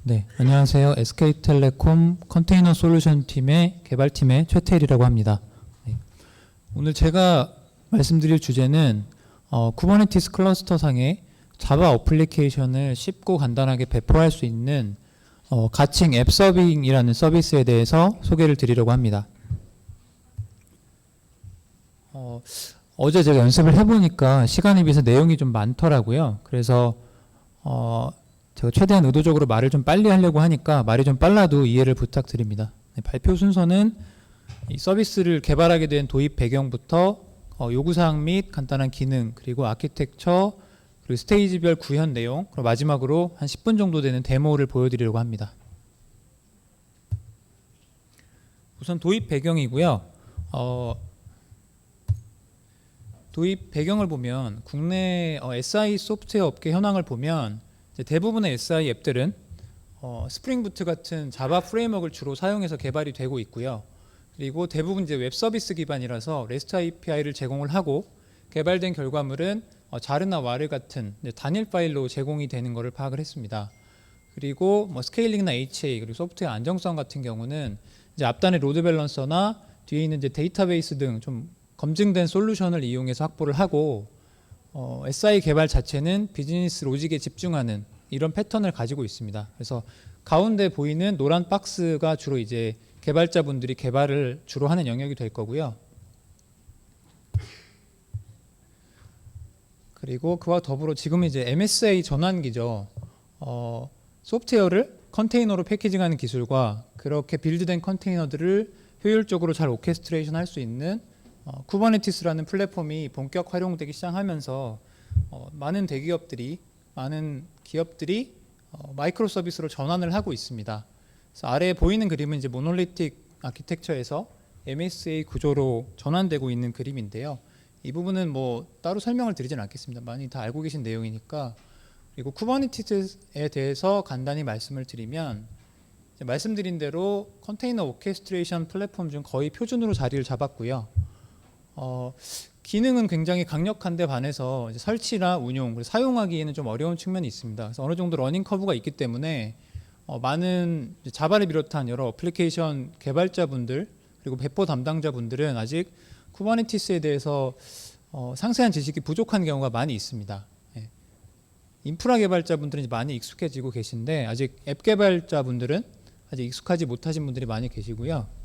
네, 안녕하세요. SK텔레콤 컨테이너 솔루션 팀의 개발팀의 최태일이라고 합니다. 네. 오늘 제가 말씀드릴 주제는 쿠버네티스 클러스터 상의 자바 어플리케이션을 쉽고 간단하게 배포할 수 있는 가칭 앱 서빙이라는 서비스에 대해서 소개를 드리려고 합니다. 어제 제가 연습을 해보니까 시간에 비해서 내용이 좀 많더라고요. 그래서 제가 최대한 의도적으로 말을 좀 빨리 하려고 하니까 말이 좀 빨라도 이해를 부탁드립니다. 네, 발표 순서는 이 서비스를 개발하게 된 도입 배경부터 요구사항 및 간단한 기능, 그리고 아키텍처, 그리고 스테이지별 구현 내용, 그리고 마지막으로 한 10분 정도 되는 데모를 보여드리려고 합니다. 우선 도입 배경이고요. 도입 배경을 보면 국내 SI 소프트웨어 업계 현황을 보면 대부분의 SI 앱들은 스프링 부트 같은 자바 프레임워크를 주로 사용해서 개발이 되고 있고요. 그리고 대부분 이제 웹 서비스 기반이라서 REST API를 제공을 하고 개발된 결과물은 자르나 와르 같은 단일 파일로 제공이 되는 것을 파악을 했습니다. 그리고 뭐 스케일링이나 HA 그리고 소프트웨어 안정성 같은 경우는 이제 앞단의 로드 밸런서나 뒤에 있는 이제 데이터베이스 등 좀 검증된 솔루션을 이용해서 확보를 하고 SI 개발 자체는 비즈니스 로직에 집중하는 이런 패턴을 가지고 있습니다. 그래서 가운데 보이는 노란 박스가 주로 이제 개발자분들이 개발을 주로 하는 영역이 될 거고요. 그리고 그와 더불어 지금 이제 MSA 전환기죠. 소프트웨어를 컨테이너로 패키징하는 기술과 그렇게 빌드된 컨테이너들을 효율적으로 잘 오케스트레이션 할 수 있는 쿠버네티스라는 플랫폼이 본격 활용되기 시작하면서 많은 대기업들이 많은 기업들이 마이크로 서비스로 전환을 하고 있습니다. 그래서 아래에 보이는 그림은 이제 모놀리틱 아키텍처에서 MSA 구조로 전환되고 있는 그림인데요. 이 부분은 뭐 따로 설명을 드리진 않겠습니다. 많이 다 알고 계신 내용이니까. 그리고 쿠버네티스에 대해서 간단히 말씀을 드리면 말씀드린 대로 컨테이너 오케스트레이션 플랫폼 중 거의 표준으로 자리를 잡았고요. 기능은 굉장히 강력한데 반해서 이제 설치나 운용, 그리고 사용하기에는 좀 어려운 측면이 있습니다. 그래서 어느 정도 러닝 커브가 있기 때문에 많은 자바를 비롯한 여러 어플리케이션 개발자분들 그리고 배포 담당자분들은 아직 쿠버네티스에 대해서 상세한 지식이 부족한 경우가 많이 있습니다. 예. 인프라 개발자분들은 이제 많이 익숙해지고 계신데 아직 앱 개발자분들은 아직 익숙하지 못하신 분들이 많이 계시고요.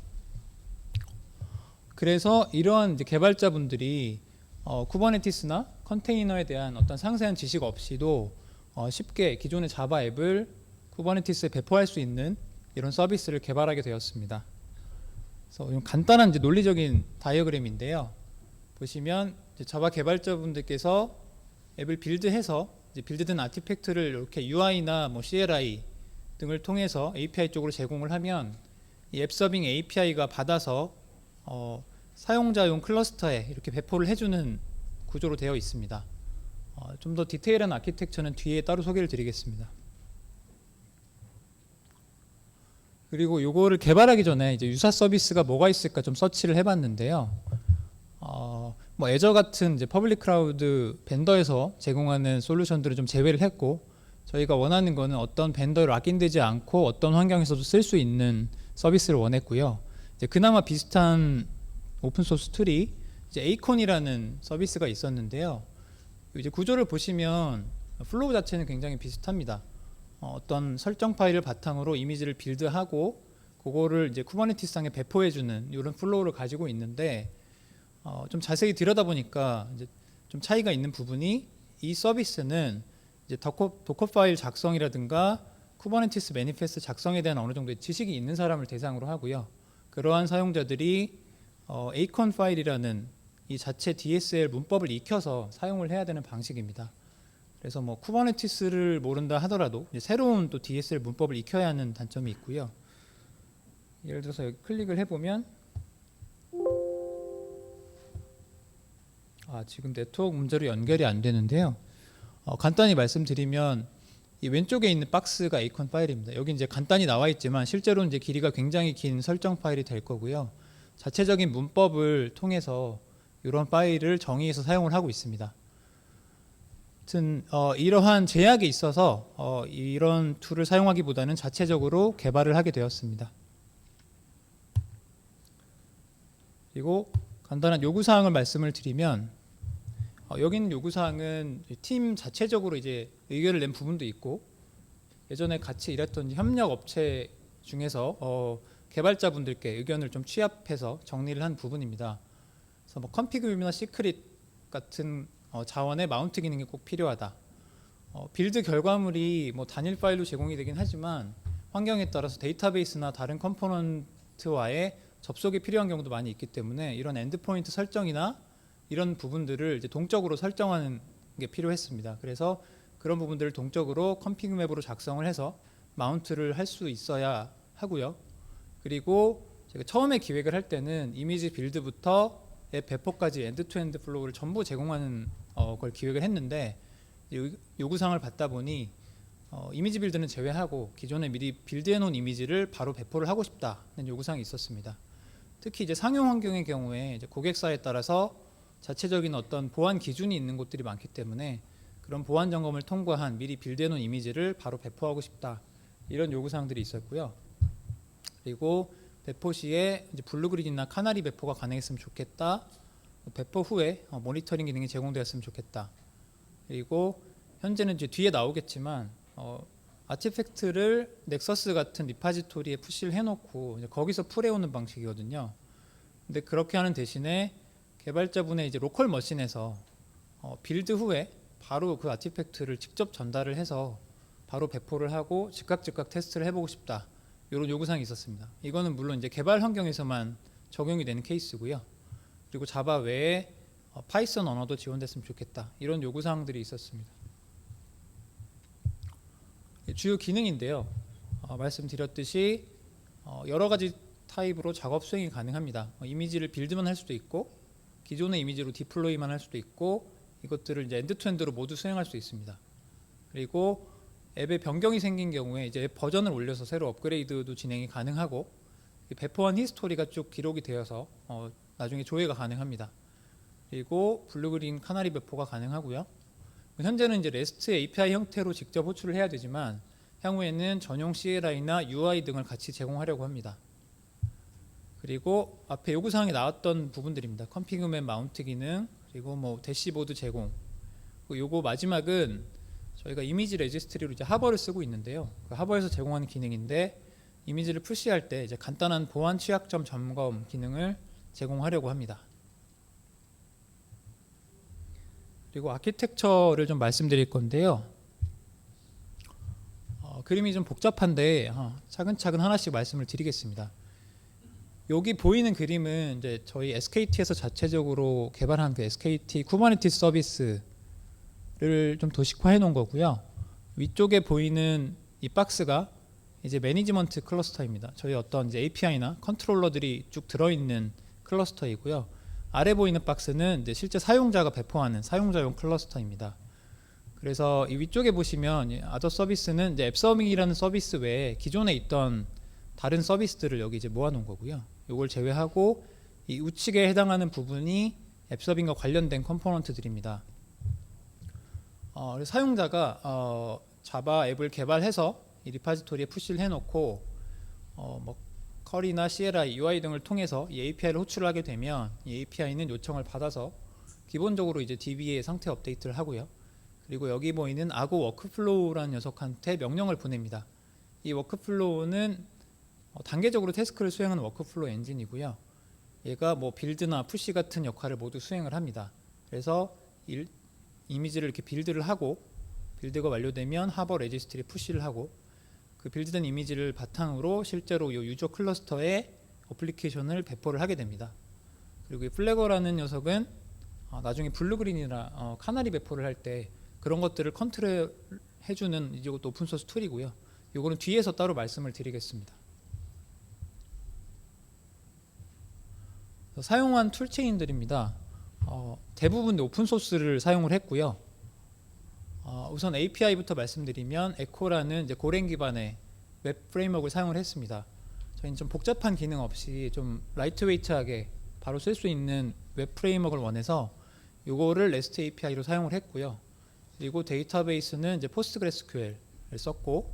그래서 이러한 이제 개발자분들이 쿠버네티스나 컨테이너에 대한 어떤 상세한 지식 없이도 쉽게 기존의 자바 앱을 쿠버네티스에 배포할 수 있는 이런 서비스를 개발하게 되었습니다. 그래서 좀 간단한 이제 논리적인 다이어그램인데요. 보시면 이제 자바 개발자분들께서 앱을 빌드해서 이제 빌드된 아티팩트를 이렇게 UI나 뭐 CLI 등을 통해서 API 쪽으로 제공을 하면 이 앱 서빙 API가 받아서 사용자용 클러스터에 이렇게 배포를 해주는 구조로 되어 있습니다. 좀 더 디테일한 아키텍처는 뒤에 따로 소개를 드리겠습니다. 그리고 이거를 개발하기 전에 이제 유사 서비스가 뭐가 있을까 좀 서치를 해봤는데요. 뭐 애저 같은 이제 퍼블릭 클라우드 벤더에서 제공하는 솔루션들을 좀 제외를 했고 저희가 원하는 거는 어떤 벤더에 락인되지 않고 어떤 환경에서도 쓸 수 있는 서비스를 원했고요. 이제 그나마 비슷한 오픈소스 툴이 이제 에이콘이라는 서비스가 있었는데요. 이제 구조를 보시면 플로우 자체는 굉장히 비슷합니다. 어떤 설정 파일을 바탕으로 이미지를 빌드하고 그거를 이제 쿠버네티스상에 배포해주는 이런 플로우를 가지고 있는데 좀 자세히 들여다보니까 이제 좀 차이가 있는 부분이 이 서비스는 이제 도커 파일 작성이라든가 쿠버네티스 매니페스트 작성에 대한 어느 정도의 지식이 있는 사람을 대상으로 하고요. 그러한 사용자들이 에이콘 파일이라는 이 자체 DSL 문법을 익혀서 사용을 해야 되는 방식입니다. 그래서 뭐 쿠버네티스를 모른다 하더라도 이제 새로운 또 DSL 문법을 익혀야 하는 단점이 있고요. 예를 들어서 여기 클릭을 해보면 지금 네트워크 문제로 연결이 안 되는데요. 간단히 말씀드리면 이 왼쪽에 있는 박스가 에이콘 파일입니다. 여기 이제 간단히 나와 있지만 실제로는 이제 길이가 굉장히 긴 설정 파일이 될 거고요. 자체적인 문법을 통해서 이런 파일을 정의해서 사용을 하고 있습니다. 하여튼 이러한 제약이 있어서 이런 툴을 사용하기보다는 자체적으로 개발을 하게 되었습니다. 그리고 간단한 요구사항을 말씀을 드리면 여기 있는 요구사항은 팀 자체적으로 이제 의견을 낸 부분도 있고 예전에 같이 일했던 협력 업체 중에서 개발자분들께 의견을 좀 취합해서 정리를 한 부분입니다. 그래서 뭐 컨피그 뷰나 시크릿 같은 자원의 마운트 기능이 꼭 필요하다. 빌드 결과물이 뭐 단일 파일로 제공이 되긴 하지만 환경에 따라서 데이터베이스나 다른 컴포넌트와의 접속이 필요한 경우도 많이 있기 때문에 이런 엔드포인트 설정이나 이런 부분들을 이제 동적으로 설정하는 게 필요했습니다. 그래서 그런 부분들을 동적으로 컨피그 맵으로 작성을 해서 마운트를 할 수 있어야 하고요. 그리고 제가 처음에 기획을 할 때는 이미지 빌드부터 앱 배포까지 엔드-투-엔드 플로우를 전부 제공하는 걸 기획을 했는데 요구사항을 받다 보니 이미지 빌드는 제외하고 기존에 미리 빌드해 놓은 이미지를 바로 배포를 하고 싶다는 요구사항이 있었습니다. 특히 이제 상용 환경의 경우에 이제 고객사에 따라서 자체적인 어떤 보안 기준이 있는 곳들이 많기 때문에 그런 보안 점검을 통과한 미리 빌드해 놓은 이미지를 바로 배포하고 싶다. 이런 요구사항들이 있었고요. 그리고 배포 시에 이제 블루그린이나 카나리 배포가 가능했으면 좋겠다. 배포 후에 모니터링 기능이 제공되었으면 좋겠다. 그리고 현재는 이제 뒤에 나오겠지만 아티팩트를 넥서스 같은 리파지토리에 푸시를 해놓고 이제 거기서 풀해오는 방식이거든요. 근데 그렇게 하는 대신에 개발자분의 이제 로컬 머신에서 빌드 후에 바로 그 아티팩트를 직접 전달을 해서 바로 배포를 하고 즉각 테스트를 해보고 싶다. 이런 요구사항이 있었습니다. 이거는 물론 이제 개발 환경에서만 적용이 되는 케이스고요. 그리고 자바 외에 파이썬 언어도 지원됐으면 좋겠다. 이런 요구사항들이 있었습니다. 주요 기능인데요. 말씀드렸듯이 여러 가지 타입으로 작업 수행이 가능합니다. 이미지를 빌드만 할 수도 있고 기존의 이미지로 디플로이만 할 수도 있고 이것들을 이제 엔드-투-엔드로 모두 수행할 수 있습니다. 그리고 앱에 변경이 생긴 경우에 이제 앱 버전을 올려서 새로 업그레이드도 진행이 가능하고 배포한 히스토리가 쭉 기록이 되어서 나중에 조회가 가능합니다. 그리고 블루그린 카나리 배포가 가능하고요. 현재는 이제 REST API 형태로 직접 호출을 해야 되지만 향후에는 전용 CLI나 UI 등을 같이 제공하려고 합니다. 그리고 앞에 요구사항에 나왔던 부분들입니다. 컨피그 맵 마운트 기능, 그리고 뭐 대시보드 제공. 요거 마지막은 저희가 이미지 레지스트리로 이제 하버를 쓰고 있는데요. 그 하버에서 제공하는 기능인데 이미지를 푸시할 때 이제 간단한 보안 취약점 점검 기능을 제공하려고 합니다. 그리고 아키텍처를 좀 말씀드릴 건데요. 그림이 좀 복잡한데 차근차근 하나씩 말씀을 드리겠습니다. 여기 보이는 그림은 이제 저희 SKT에서 자체적으로 개발한 그 SKT 쿠버네티스 서비스를 좀 도식화해 놓은 거고요. 위쪽에 보이는 이 박스가 이제 매니지먼트 클러스터입니다. 저희 어떤 이제 API나 컨트롤러들이 쭉 들어있는 클러스터이고요. 아래 보이는 박스는 이제 실제 사용자가 배포하는 사용자용 클러스터입니다. 그래서 이 위쪽에 보시면 아더 서비스는 이제 앱서빙이라는 서비스 외에 기존에 있던 다른 서비스들을 여기 이제 모아놓은 거고요. 이걸 제외하고 이 우측에 해당하는 부분이 앱서빙과 관련된 컴포넌트들입니다. 사용자가 자바 앱을 개발해서 이 리파지토리에 푸시를 해놓고 뭐 커리나 CLI, UI 등을 통해서 이 API를 호출을 하게 되면 이 API는 요청을 받아서 기본적으로 이제 DB에 상태 업데이트를 하고요. 그리고 여기 보이는 아고 워크플로우라는 녀석한테 명령을 보냅니다. 이 워크플로우는 단계적으로 태스크를 수행하는 워크플로우 엔진이고요. 얘가 뭐 빌드나 푸시 같은 역할을 모두 수행을 합니다. 그래서 이미지를 이렇게 빌드를 하고 빌드가 완료되면 하버 레지스트리 푸시를 하고 그 빌드된 이미지를 바탕으로 실제로 이 유저 클러스터에 어플리케이션을 배포를 하게 됩니다. 그리고 이 플래거라는 녀석은 나중에 블루그린이나 카나리 배포를 할 때 그런 것들을 컨트롤 해주는 이것도 오픈소스 툴이고요. 이거는 뒤에서 따로 말씀을 드리겠습니다. 사용한 툴체인들입니다. 대부분 오픈소스를 사용을 했고요. 우선 API부터 말씀드리면 에코라는 이제 고랭 기반의 웹 프레임워크를 사용을 했습니다. 저희는 좀 복잡한 기능 없이 좀 라이트웨이트하게 바로 쓸 수 있는 웹 프레임워크를 원해서 이거를 REST API로 사용을 했고요. 그리고 데이터베이스는 이제 포스트그레스QL을 썼고,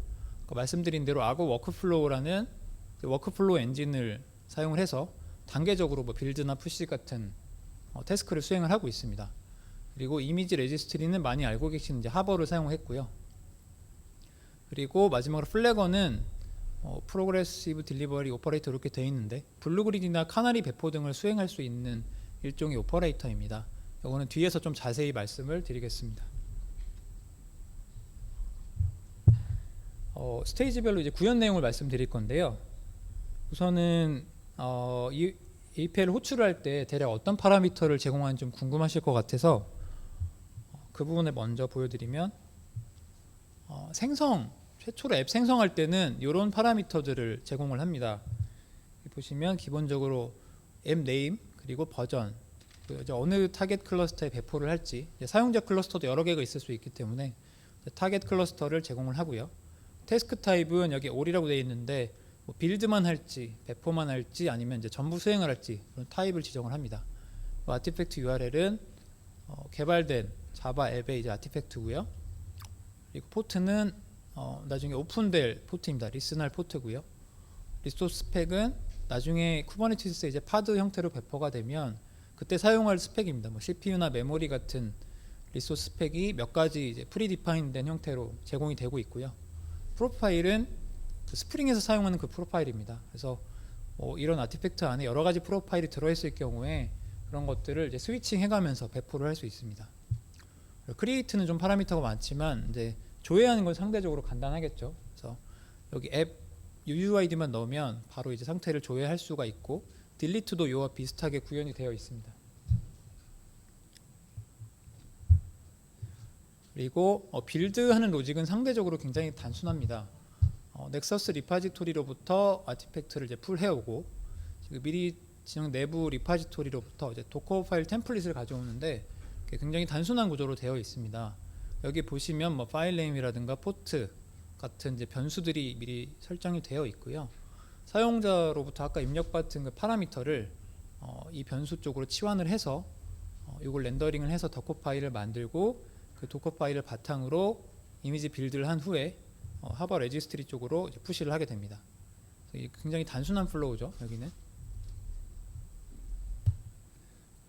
말씀드린 대로 아고 워크플로우라는 워크플로우 엔진을 사용을 해서 단계적으로 뭐 빌드나 푸시 같은 태스크를 수행을 하고 있습니다. 그리고 이미지 레지스트리는 많이 알고 계신 이제 하버를 사용했고요. 그리고 마지막으로 플래거는 프로그레시브 딜리버리 오퍼레이터 이렇게 되어 있는데, 블루그리드나 카나리 배포 등을 수행할 수 있는 일종의 오퍼레이터입니다. 이거는 뒤에서 좀 자세히 말씀을 드리겠습니다. 스테이지별로 이제 구현 내용을 말씀드릴 건데요. 우선은 이 API를 호출할 때 대략 어떤 파라미터를 제공하는지 좀 궁금하실 것 같아서 그 부분을 먼저 보여드리면, 최초로 앱 생성할 때는 이런 파라미터들을 제공을 합니다. 보시면 기본적으로 앱 네임, 그리고 버전, 어느 타겟 클러스터에 배포를 할지, 사용자 클러스터도 여러 개가 있을 수 있기 때문에 타겟 클러스터를 제공을 하고요. 태스크 타입은 여기 all이라고 되어 있는데 뭐 빌드만 할지, 배포만 할지, 아니면 이제 전부 수행을 할지 그런 타입을 지정을 합니다. 아티팩트 URL은 개발된 자바 앱의 이제 아티팩트고요. 그리고 포트는 나중에 오픈될 포트입니다. 리스날 포트고요. 리소스 스펙은 나중에 쿠버네티스에 이제 파드 형태로 배포가 되면 그때 사용할 스펙입니다. 뭐 CPU나 메모리 같은 리소스 스펙이 몇 가지 이제 프리디파인된 형태로 제공이 되고 있고요. 프로파일은 그 스프링에서 사용하는 그 프로파일입니다. 그래서 이런 아티팩트 안에 여러 가지 프로파일이 들어있을 경우에 그런 것들을 이제 스위칭 해가면서 배포를 할 수 있습니다. 크리에이트는 좀 파라미터가 많지만 이제 조회하는 건 상대적으로 간단하겠죠. 그래서 여기 앱 UUID만 넣으면 바로 이제 상태를 조회할 수가 있고, 딜리트도 이와 비슷하게 구현이 되어 있습니다. 그리고 빌드하는 로직은 상대적으로 굉장히 단순합니다. 넥서스 리파지토리로부터 아티팩트를 이제 풀해오고, 미리 진행 내부 리파지토리로부터 이제 도커 파일 템플릿을 가져오는데 굉장히 단순한 구조로 되어 있습니다. 여기 보시면 뭐 파일 네임이라든가 포트 같은 이제 변수들이 미리 설정이 되어 있고요. 사용자로부터 아까 입력받은 그 파라미터를 이 변수 쪽으로 치환을 해서 이걸 렌더링을 해서 도커 파일을 만들고, 그 도커 파일을 바탕으로 이미지 빌드를 한 후에 하버 레지스트리 쪽으로 이제 푸시를 하게 됩니다. 굉장히 단순한 플로우죠. 여기는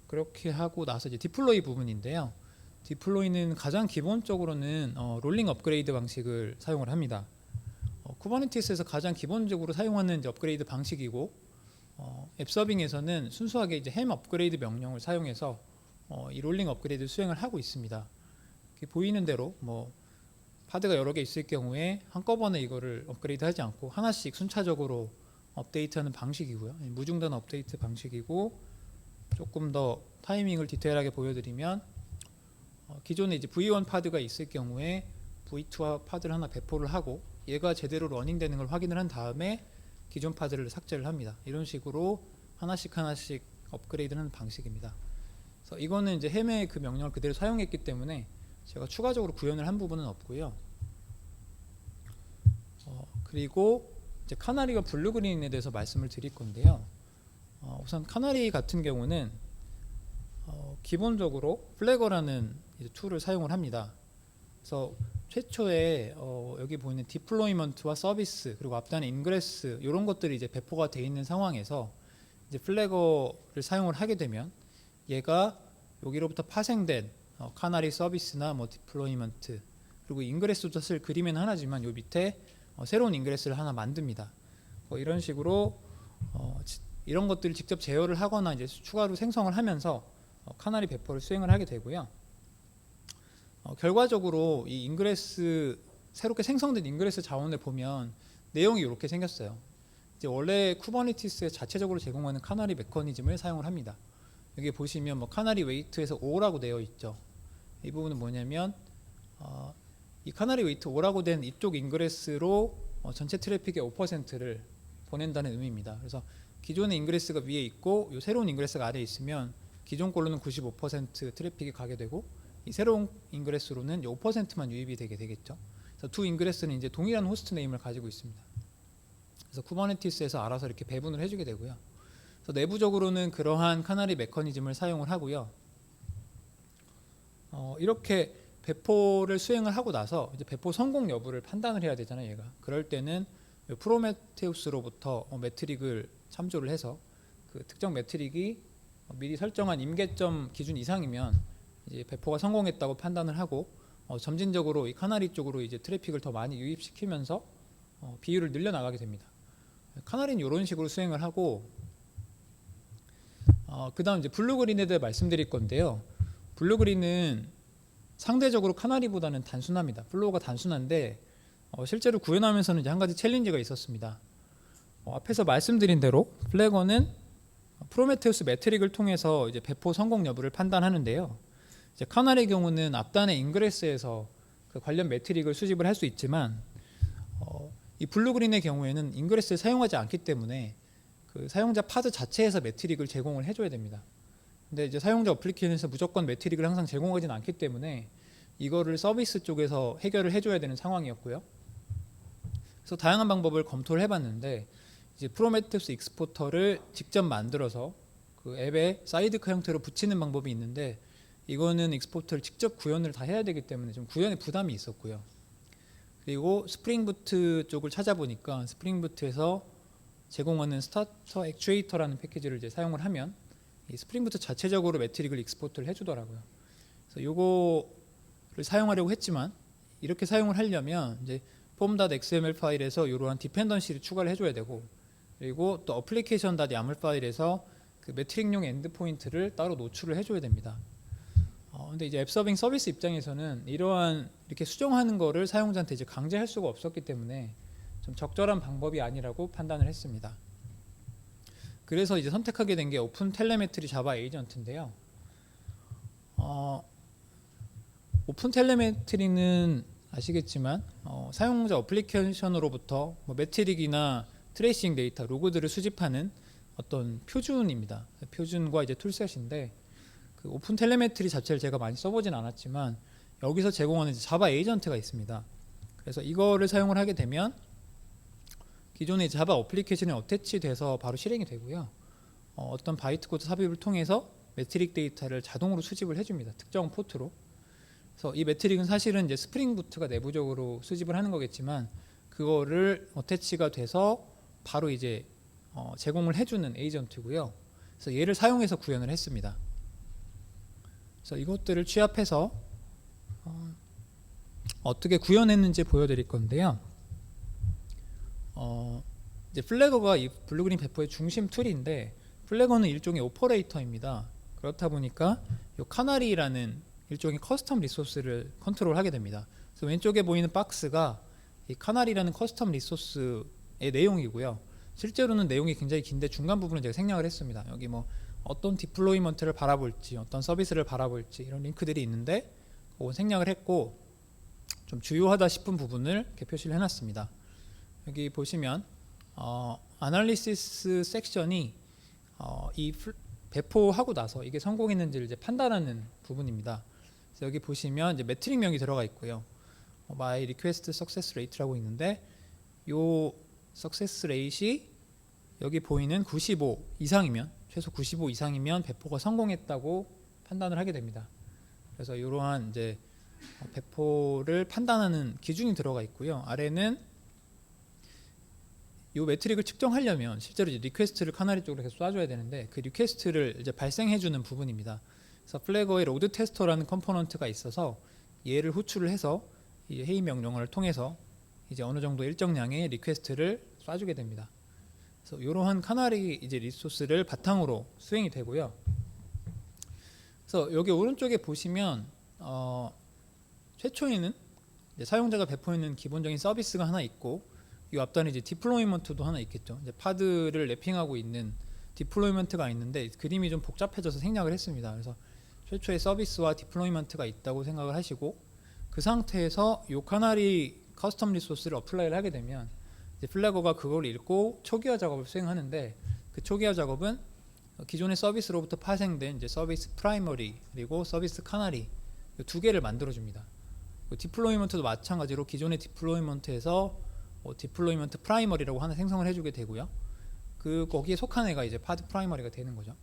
그렇게 하고 나서 이제 디플로이 부분인데요. 디플로이는 가장 기본적으로는 롤링 업그레이드 방식을 사용을 합니다. 쿠버네티스에서 가장 기본적으로 사용하는 이제 업그레이드 방식이고, 앱 서빙에서는 순수하게 이제 햄 업그레이드 명령을 사용해서 이 롤링 업그레이드 수행을 하고 있습니다. 보이는 대로 뭐 파드가 여러 개 있을 경우에 한꺼번에 이거를 업그레이드하지 않고 하나씩 순차적으로 업데이트하는 방식이고요. 무중단 업데이트 방식이고, 조금 더 타이밍을 디테일하게 보여드리면, 기존에 이제 V1 파드가 있을 경우에 V2 파드를 하나 배포를 하고 얘가 제대로 러닝되는 걸 확인을 한 다음에 기존 파드를 삭제를 합니다. 이런 식으로 하나씩 업그레이드를 하는 방식입니다. 그래서 이거는 이제 햄의 그 명령을 그대로 사용했기 때문에 제가 추가적으로 구현을 한 부분은 없고요. 그리고 이제 카나리와 블루그린에 대해서 말씀을 드릴 건데요. 우선 카나리 같은 경우는 기본적으로 플래거라는 툴을 사용을 합니다. 그래서 최초에 여기 보이는 디플로이먼트와 서비스, 그리고 앞단의 인그레스 이런 것들이 이제 배포가 되어 있는 상황에서 이제 플래거를 사용을 하게 되면 얘가 여기로부터 파생된 카나리 서비스나 뭐 디플로이먼트, 그리고 인그레스 닷을 그리면 하나지만 요 밑에 새로운 인그레스를 하나 만듭니다. 이런 식으로 이런 것들을 직접 제어를 하거나 이제 추가로 생성을 하면서 카나리 배포를 수행을 하게 되고요. 결과적으로 이 인그레스, 새롭게 생성된 인그레스 자원을 보면 내용이 이렇게 생겼어요. 이제 원래 쿠버네티스에 자체적으로 제공하는 카나리 메커니즘을 사용을 합니다. 여기 보시면 뭐 카나리 웨이트에서 5라고 되어 있죠. 이 부분은 뭐냐면 이 카나리 웨이트 5라고 된 이쪽 인그레스로 전체 트래픽의 5%를 보낸다는 의미입니다. 그래서 기존의 인그레스가 위에 있고 이 새로운 인그레스가 아래에 있으면 기존 걸로는 95% 트래픽이 가게 되고, 이 새로운 인그레스로는 5%만 유입이 되게 되겠죠. 그래서 두 인그레스는 이제 동일한 호스트 네임을 가지고 있습니다. 그래서 쿠버네티스에서 알아서 이렇게 배분을 해주게 되고요. 그래서 내부적으로는 그러한 카나리 메커니즘을 사용을 하고요. 이렇게 배포를 수행을 하고 나서 이제 배포 성공 여부를 판단을 해야 되잖아요. 얘가. 그럴 때는 프로메테우스로부터 매트릭을 참조를 해서 그 특정 매트릭이 미리 설정한 임계점 기준 이상이면 이제 배포가 성공했다고 판단을 하고 점진적으로 이 카나리 쪽으로 이제 트래픽을 더 많이 유입시키면서 비율을 늘려나가게 됩니다. 카나리는 이런 식으로 수행을 하고 그 다음 이제 블루그린에 대해 말씀드릴 건데요. 블루그린은 상대적으로 카나리보다는 단순합니다. 플로우가 단순한데 실제로 구현하면서는 이제 한 가지 챌린지가 있었습니다. 앞에서 말씀드린 대로 플래거는 프로메테우스 매트릭을 통해서 이제 배포 성공 여부를 판단하는데요. 이제 카나리의 경우는 앞단의 인그레스에서 그 관련 매트릭을 수집을 할 수 있지만 이 블루그린의 경우에는 인그레스를 사용하지 않기 때문에 그 사용자 파드 자체에서 매트릭을 제공을 해줘야 됩니다. 근데 이제 사용자 어플리케이션에서 무조건 매트릭을 항상 제공하진 않기 때문에 이거를 서비스 쪽에서 해결을 해줘야 되는 상황이었고요. 그래서 다양한 방법을 검토를 해봤는데 이제 프로메테우스 익스포터를 직접 만들어서 그 앱에 사이드카 형태로 붙이는 방법이 있는데 이거는 익스포터를 직접 구현을 다 해야 되기 때문에 좀 구현에 부담이 있었고요. 그리고 스프링부트 쪽을 찾아보니까 스프링부트에서 제공하는 스타터 액추에이터라는 패키지를 이제 사용을 하면 이 스프링부트 자체적으로 매트릭을 익스포트를 해주더라고요. 그래서 요거를 사용하려고 했지만 이렇게 사용을 하려면 이제 form.xml 파일에서 이러한 디펜던시를 추가를 해줘야 되고 그리고 또 application.yaml 파일에서 그 매트릭용 엔드포인트를 따로 노출을 해줘야 됩니다. 근데 이제 앱 서빙 서비스 입장에서는 이러한 이렇게 수정하는 거를 사용자한테 이제 강제할 수가 없었기 때문에 좀 적절한 방법이 아니라고 판단을 했습니다. 그래서 이제 선택하게 된 게 오픈 텔레메트리 자바 에이전트인데요. 오픈 텔레메트리는 아시겠지만 사용자 어플리케이션으로부터 뭐 매트릭이나 트레이싱 데이터, 로그들을 수집하는 어떤 표준입니다. 표준과 이제 툴셋인데 그 오픈 텔레메트리 자체를 제가 많이 써보진 않았지만 여기서 제공하는 자바 에이전트가 있습니다. 그래서 이거를 사용을 하게 되면 기존의 자바 어플리케이션에 어태치돼서 바로 실행이 되고요. 어떤 바이트 코드 삽입을 통해서 매트릭 데이터를 자동으로 수집을 해줍니다. 특정 포트로. 그래서 이 매트릭은 사실은 이제 스프링부트가 내부적으로 수집을 하는 거겠지만 그거를 어태치가 돼서 바로 이제 제공을 해주는 에이전트고요. 그래서 얘를 사용해서 구현을 했습니다. 그래서 이것들을 취합해서 어떻게 구현했는지 보여드릴 건데요. 이제 플래거가 이 블루그린 배포의 중심 툴인데 플래거는 일종의 오퍼레이터입니다. 그렇다 보니까 이 카나리라는 일종의 커스텀 리소스를 컨트롤하게 됩니다. 그래서 왼쪽에 보이는 박스가 이 카나리라는 커스텀 리소스의 내용이고요. 실제로는 내용이 굉장히 긴데 중간 부분은 제가 생략을 했습니다. 여기 뭐 어떤 디플로이먼트를 바라볼지 어떤 서비스를 바라볼지 이런 링크들이 있는데 그건 생략을 했고 좀 주요하다 싶은 부분을 이렇게 표시를 해놨습니다. 여기 보시면 아날리시스 섹션이 이 배포하고 나서 이게 성공했는지를 이제 판단하는 부분입니다. 그래서 여기 보시면 이제 매트릭명이 들어가 있고요. My Request Success Rate라고 있는데 요 Success Rate이 여기 보이는 95 이상이면 최소 95 이상이면 배포가 성공했다고 판단을 하게 됩니다. 그래서 이러한 이제 배포를 판단하는 기준이 들어가 있고요. 아래는 이 매트릭을 측정하려면 실제로 이제 리퀘스트를 카나리 쪽으로 계속 쏴줘야 되는데 그 리퀘스트를 이제 발생해주는 부분입니다. 그래서 플래거의 로드 테스터라는 컴포넌트가 있어서 얘를 호출을 해서 이 회의 명령어를 통해서 이제 어느 정도 일정량의 리퀘스트를 쏴주게 됩니다. 그래서 이러한 카나리 이제 리소스를 바탕으로 수행이 되고요. 그래서 여기 오른쪽에 보시면 최초에는 이제 사용자가 배포하는 기본적인 서비스가 하나 있고 이 앞단에 이제 디플로이먼트도 하나 있겠죠. 이제 파드를 랩핑하고 있는 디플로이먼트가 있는데 그림이 좀 복잡해져서 생략을 했습니다. 그래서 최초의 서비스와 디플로이먼트가 있다고 생각을 하시고 그 상태에서 이 카나리 커스텀 리소스를 어플라이를 하게 되면 이제 플래거가 그걸 읽고 초기화 작업을 수행하는데 그 초기화 작업은 기존의 서비스로부터 파생된 이제 서비스 프라이머리 그리고 서비스 카나리 두 개를 만들어 줍니다. 디플로이먼트도 마찬가지로 기존의 디플로이먼트에서 디플로이먼트 프라이머리라고 하나 생성을 해주게 되고요. 거기에 속한 애가 이제 파드 프라이머리가 되는 거죠.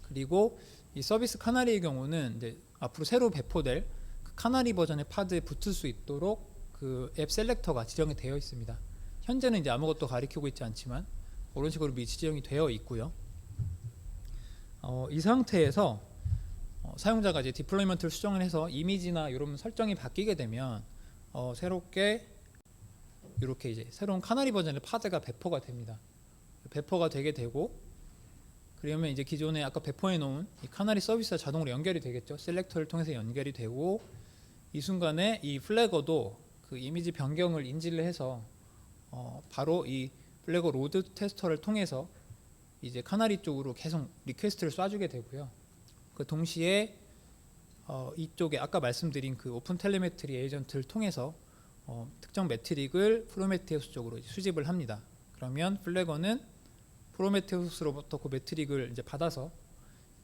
그리고 이 서비스 카나리의 경우는 이제 앞으로 새로 배포될 그 카나리 버전의 파드에 붙을 수 있도록 그 앱 셀렉터가 지정이 되어 있습니다. 현재는 이제 아무것도 가리키고 있지 않지만 그런 식으로 미리 지정이 되어 있고요. 이 상태에서 사용자가 이제 디플로이먼트를 수정을 해서 이미지나 이런 설정이 바뀌게 되면 새롭게 이렇게 이제 새로운 카나리 버전의 파드가 배포가 됩니다. 배포가 되게 되고, 그러면 이제 기존에 아까 배포해 놓은 이 카나리 서비스와 자동으로 연결이 되겠죠. 셀렉터를 통해서 연결이 되고, 이 순간에 이 플래거도 그 이미지 변경을 인지를 해서 바로 이 플래거 로드 테스터를 통해서 이제 카나리 쪽으로 계속 리퀘스트를 쏴주게 되고요. 그 동시에 이쪽에 아까 말씀드린 그 오픈 텔레메트리 에이전트를 통해서 특정 매트릭을 프로메테우스 쪽으로 수집을 합니다. 그러면 플래거는 프로메테우스로부터 그 매트릭을 이제 받아서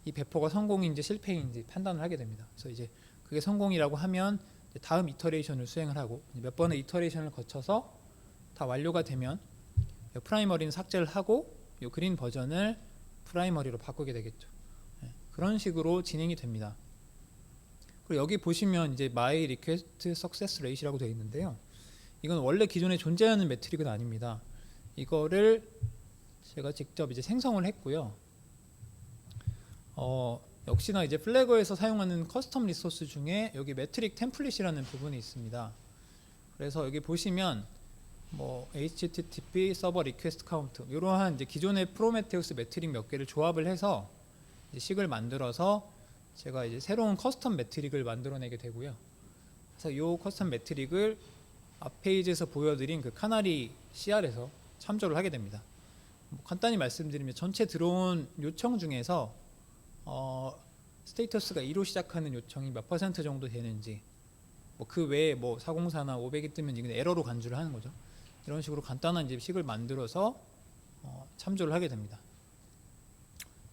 이 배포가 성공인지 실패인지 판단을 하게 됩니다. 그래서 이제 그게 성공이라고 하면 이제 다음 이터레이션을 수행을 하고, 몇 번의 이터레이션을 거쳐서 다 완료가 되면 프라이머리는 삭제를 하고 이 그린 버전을 프라이머리로 바꾸게 되겠죠. 그런 식으로 진행이 됩니다. 그리고 여기 보시면 이제 My Request Success Rate이라고 되어 있는데요. 이건 원래 기존에 존재하는 매트릭은 아닙니다. 이거를 제가 직접 이제 생성을 했고요. 역시나 이제 플래거에서 사용하는 커스텀 리소스 중에 여기 매트릭 템플릿이라는 부분이 있습니다. 그래서 여기 보시면 뭐 HTTP 서버 리퀘스트 카운트 이러한 이제 기존의 프로메테우스 매트릭 몇 개를 조합을 해서 이제 식을 만들어서 제가 이제 새로운 커스텀 매트릭을 만들어내게 되고요. 그래서 이 커스텀 매트릭을 앞 페이지에서 보여드린 그 카나리 CR에서 참조를 하게 됩니다. 간단히 말씀드리면 전체 들어온 요청 중에서 스테이터스가 2로 시작하는 요청이 몇 퍼센트 정도 되는지, 뭐 그 외에 뭐 404나 500이 뜨면 이건 에러로 간주를 하는 거죠. 이런 식으로 간단한 이제 식을 만들어서 참조를 하게 됩니다.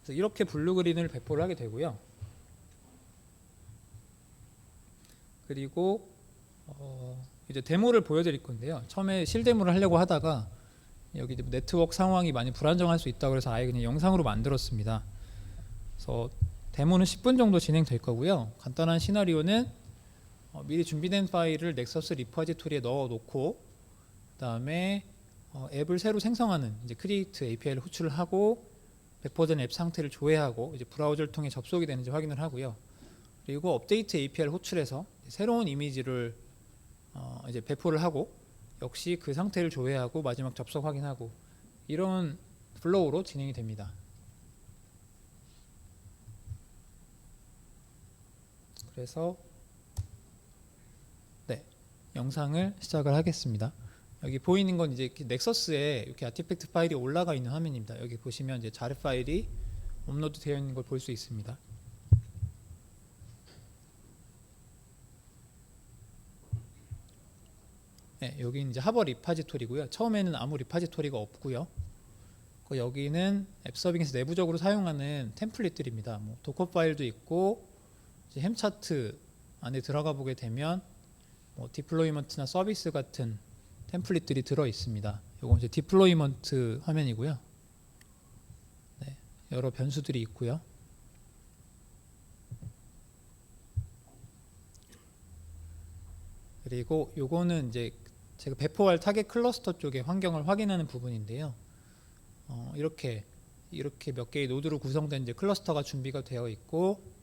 그래서 이렇게 블루그린을 배포를 하게 되고요. 그리고 이제 데모를 보여드릴 건데요. 처음에 실데모를 하려고 하다가 여기 네트워크 상황이 많이 불안정할 수 있다고 해서 아예 그냥 영상으로 만들었습니다. 그래서 데모는 10분 정도 진행될 거고요. 간단한 시나리오는 미리 준비된 파일을 넥서스 리포지토리에 넣어 놓고, 그다음에 앱을 새로 생성하는 이제 크리에이트 API를 호출을 하고 배포된 앱 상태를 조회하고 이제 브라우저를 통해 접속이 되는지 확인을 하고요. 그리고 업데이트 API를 호출해서 새로운 이미지를 이제 배포를 하고 역시 그 상태를 조회하고 마지막 접속 확인하고, 이런 플로우로 진행이 됩니다. 그래서 영상을 시작을 하겠습니다. 여기 보이는 건 이제 넥서스에 이렇게 아티팩트 파일이 올라가 있는 화면입니다. 여기 보시면 이제 자르 파일이 업로드 되어 있는 걸 볼 수 있습니다. 여기 이제 하버 리파지토리고요. 처음에는 아무 리파지토리가 없고요. 여기는 앱 서빙에서 내부적으로 사용하는 템플릿들입니다. 뭐 도커 파일도 있고, 이제 햄 차트 안에 들어가 보게 되면 뭐 디플로이먼트나 서비스 같은 템플릿들이 들어 있습니다. 이건 이제 디플로이먼트 화면이고요. 여러 변수들이 있고요. 그리고 요거는 이제 제가 배포할 타겟 클러스터 쪽의 환경을 확인하는 부분인데요. 이렇게 몇 개의 노드로 구성된 이제 클러스터가 준비가 되어 있고,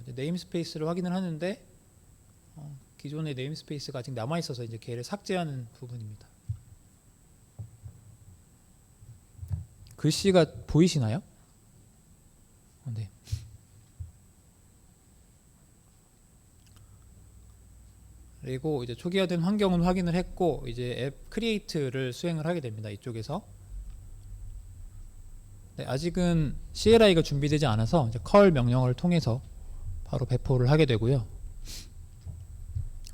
이제 네임스페이스를 확인을 하는데 기존의 네임스페이스가 아직 남아 있어서 이제 걔를 삭제하는 부분입니다. 글씨가 보이시나요? 네. 그리고 이제 초기화된 환경은 확인을 했고, 이제 앱 크리에이트를 수행을 하게 됩니다. 이쪽에서. 아직은 CLI가 준비되지 않아서 이제 curl 명령어를 통해서 바로 배포를 하게 되고요.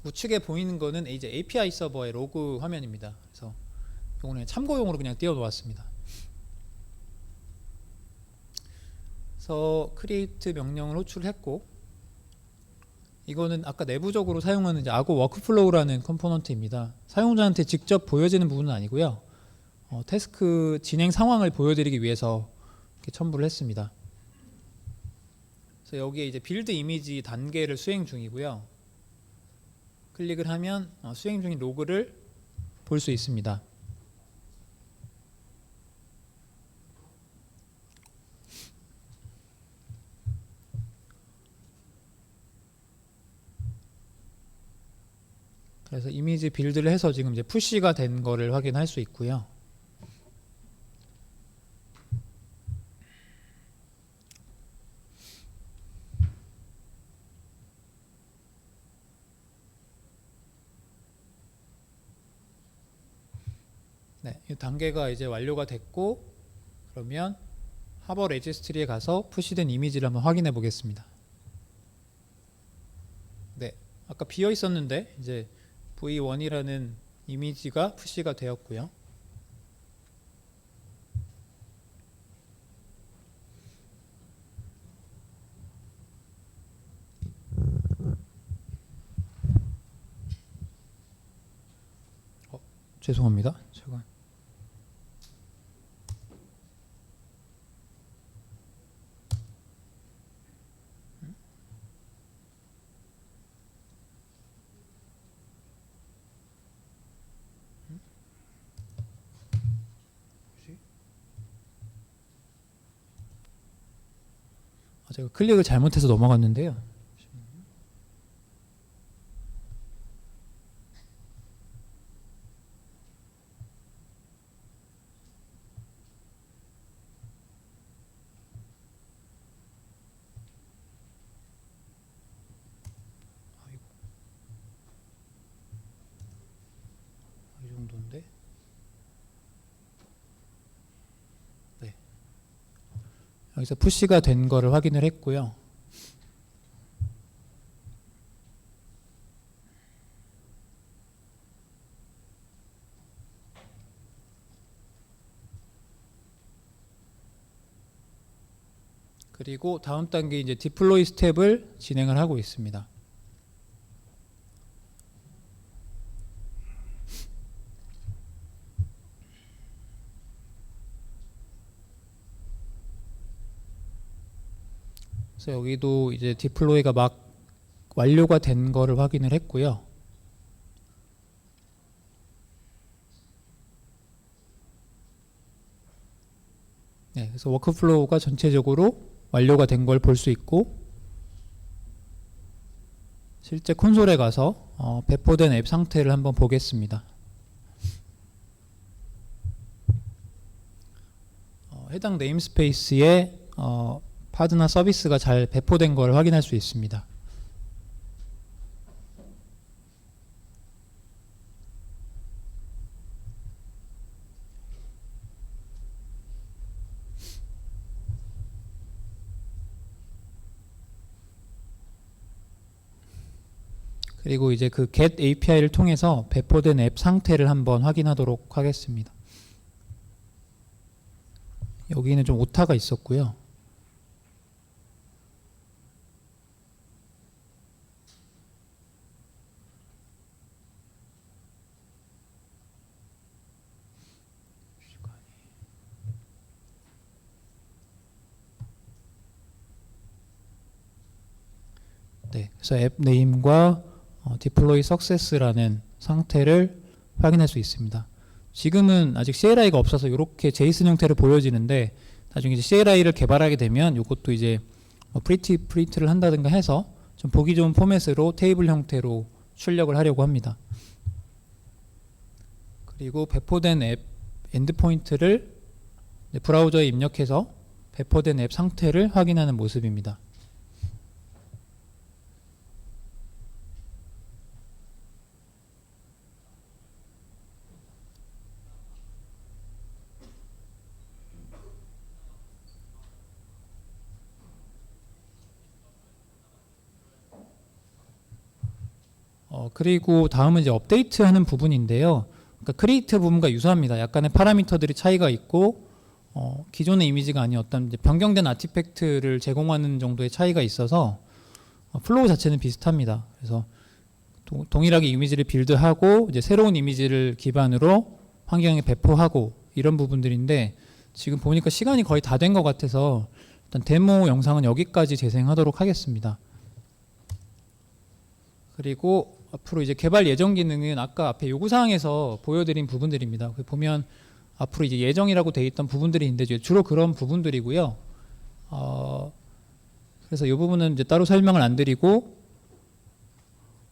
우측에 보이는 거는 이제 API 서버의 로그 화면입니다. 그래서 이거는 참고용으로 그냥 띄워 놓았습니다. 그래서 create 명령을 호출했고, 이거는 아까 내부적으로 사용하는 이제 아고 워크플로우라는 컴포넌트입니다. 사용자한테 직접 보여지는 부분은 아니고요. 태스크 진행 상황을 보여드리기 위해서 이렇게 첨부를 했습니다. 그래서 그래서 여기에 이제 빌드 이미지 단계를 수행 중이고요. 클릭을 하면 수행 중인 로그를 볼 수 있습니다. 그래서 이미지 빌드를 해서 지금 이제 푸시가 된 거를 확인할 수 있고요. 네, 이 단계가 이제 완료가 됐고, 그러면 하버 레지스트리에 가서 푸시된 이미지를 한번 확인해 보겠습니다. 네, 아까 비어 있었는데 이제 V1이라는 이미지가 푸시가 되었고요. 죄송합니다. 제가 제가 클릭을 잘못해서 넘어갔는데요. 이 정도인데. 네. 여기서 푸시가 된 거를 확인을 했고요. 그리고 다음 단계 이제 디플로이 스텝을 진행을 하고 있습니다. 그래서 여기도 이제 디플로이가 막 완료가 된 거를 확인을 했고요. 네, 그래서 워크플로우가 전체적으로 완료가 된 걸 볼 수 있고, 실제 콘솔에 가서 배포된 앱 상태를 한번 보겠습니다. 해당 네임스페이스에 파드나 서비스가 잘 배포된 걸 확인할 수 있습니다. 그리고 이제 그 get API를 통해서 배포된 앱 상태를 한번 확인하도록 하겠습니다. 여기는 좀 오타가 있었고요. 네, 그래서 앱 네임과 deploy success라는 상태를 확인할 수 있습니다. 지금은 아직 CLI가 없어서 이렇게 JSON 형태를 보여지는데, 나중에 이제 CLI를 개발하게 되면 이것도 이제 프린트를 한다든가 해서 좀 보기 좋은 포맷으로 테이블 형태로 출력을 하려고 합니다. 그리고 배포된 앱 엔드포인트를 브라우저에 입력해서 배포된 앱 상태를 확인하는 모습입니다. 그리고 다음은 이제 업데이트하는 부분인데요. 그러니까 크리에이트 부분과 유사합니다. 약간의 파라미터들이 차이가 있고, 기존의 이미지가 아닌 어떤 이제 변경된 아티팩트를 제공하는 정도의 차이가 있어서 플로우 자체는 비슷합니다. 그래서 동일하게 이미지를 빌드하고 이제 새로운 이미지를 기반으로 환경에 배포하고 이런 부분들인데, 지금 보니까 시간이 거의 다 된 것 같아서 일단 데모 영상은 여기까지 재생하도록 하겠습니다. 그리고 앞으로 이제 개발 예정 기능은 아까 앞에 요구사항에서 보여드린 부분들입니다. 보면 앞으로 이제 예정이라고 돼 있던 부분들이 있는데 주로 그런 부분들이고요. 그래서 이 부분은 이제 따로 설명을 안 드리고,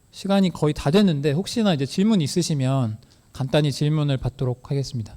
시간이 거의 다 됐는데 혹시나 이제 질문 있으시면 간단히 질문을 받도록 하겠습니다.